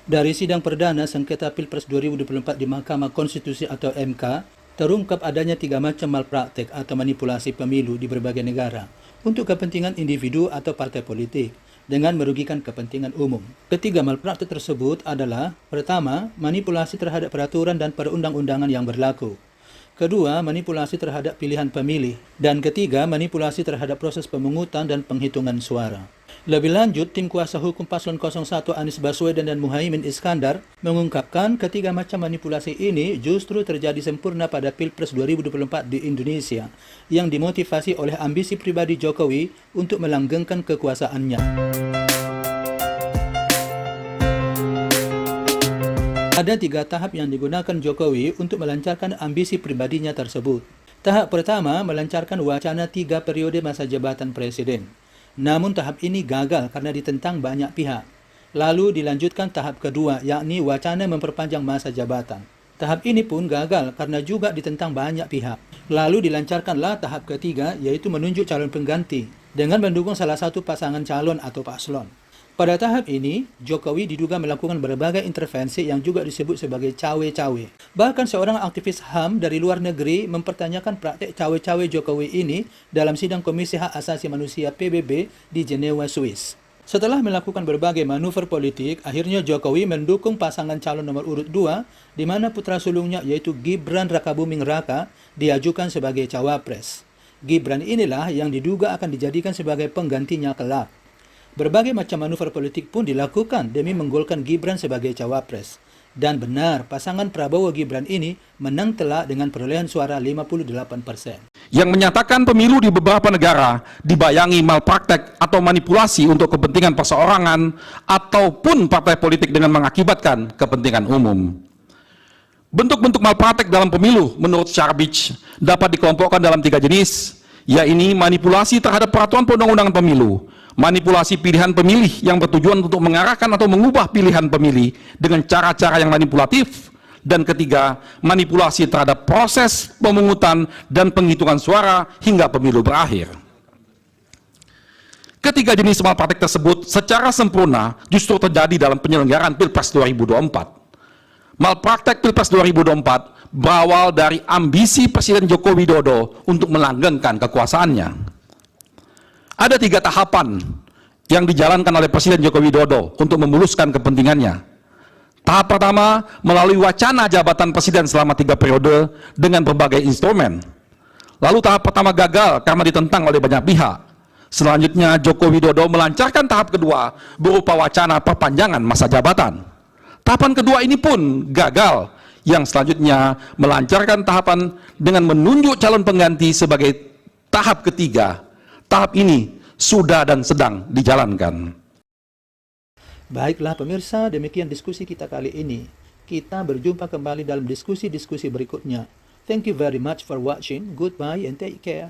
Dari sidang perdana sengketa Pilpres 2024 di Mahkamah Konstitusi atau MK, terungkap adanya 3 macam malpraktek atau manipulasi pemilu di berbagai negara untuk kepentingan individu atau partai politik dengan merugikan kepentingan umum. Ketiga malpraktek tersebut adalah: pertama, manipulasi terhadap peraturan dan perundang-undangan yang berlaku. Kedua, manipulasi terhadap pilihan pemilih. Dan ketiga, manipulasi terhadap proses pemungutan dan penghitungan suara. Lebih lanjut, tim kuasa hukum Paslon 01 Anies Baswedan dan Muhaimin Iskandar mengungkapkan ketiga macam manipulasi ini justru terjadi sempurna pada Pilpres 2024 di Indonesia yang dimotivasi oleh ambisi pribadi Jokowi untuk melanggengkan kekuasaannya. Ada 3 tahap yang digunakan Jokowi untuk melancarkan ambisi pribadinya tersebut. Tahap pertama, melancarkan wacana 3 periode masa jabatan presiden. Namun tahap ini gagal karena ditentang banyak pihak. Lalu dilanjutkan tahap kedua, yakni wacana memperpanjang masa jabatan. Tahap ini pun gagal karena juga ditentang banyak pihak. Lalu dilancarkanlah tahap ketiga, yaitu menunjuk calon pengganti dengan mendukung salah satu pasangan calon atau paslon. Pada tahap ini, Jokowi diduga melakukan berbagai intervensi yang juga disebut sebagai cawe-cawe. Bahkan seorang aktivis HAM dari luar negeri mempertanyakan praktek cawe-cawe Jokowi ini dalam sidang Komisi Hak Asasi Manusia PBB di Jenewa, Swiss. Setelah melakukan berbagai manuver politik, akhirnya Jokowi mendukung pasangan calon nomor urut 2, di mana putra sulungnya yaitu Gibran Rakabuming Raka diajukan sebagai cawapres. Gibran inilah yang diduga akan dijadikan sebagai penggantinya kelak. Berbagai macam manuver politik pun dilakukan demi menggolkan Gibran sebagai cawapres. Dan benar, pasangan Prabowo-Gibran ini menang telak dengan perolehan suara 58%. Yang menyatakan pemilu di beberapa negara dibayangi malpraktek atau manipulasi untuk kepentingan perseorangan ataupun partai politik dengan mengakibatkan kepentingan umum. Bentuk-bentuk malpraktek dalam pemilu menurut Sharbich dapat dikelompokkan dalam 3 jenis, yaitu manipulasi terhadap peraturan perundang-undangan pemilu, manipulasi pilihan pemilih yang bertujuan untuk mengarahkan atau mengubah pilihan pemilih dengan cara-cara yang manipulatif, dan ketiga, manipulasi terhadap proses pemungutan dan penghitungan suara hingga pemilu berakhir. Ketiga jenis malpraktek tersebut secara sempurna justru terjadi dalam penyelenggaraan Pilpres 2024. Malpraktek Pilpres 2024 berawal dari ambisi Presiden Joko Widodo untuk melanggengkan kekuasaannya. Ada 3 tahapan yang dijalankan oleh Presiden Joko Widodo untuk memuluskan kepentingannya. Tahap pertama, melalui wacana jabatan presiden selama 3 periode dengan berbagai instrumen. Lalu tahap pertama gagal karena ditentang oleh banyak pihak. Selanjutnya, Joko Widodo melancarkan tahap kedua berupa wacana perpanjangan masa jabatan. Tahapan kedua ini pun gagal, yang selanjutnya melancarkan tahapan dengan menunjuk calon pengganti sebagai tahap ketiga. Tahap ini sudah dan sedang dijalankan. Baiklah pemirsa, demikian diskusi kita kali ini. Kita berjumpa kembali dalam diskusi-diskusi berikutnya. Thank you very much for watching. Goodbye and take care.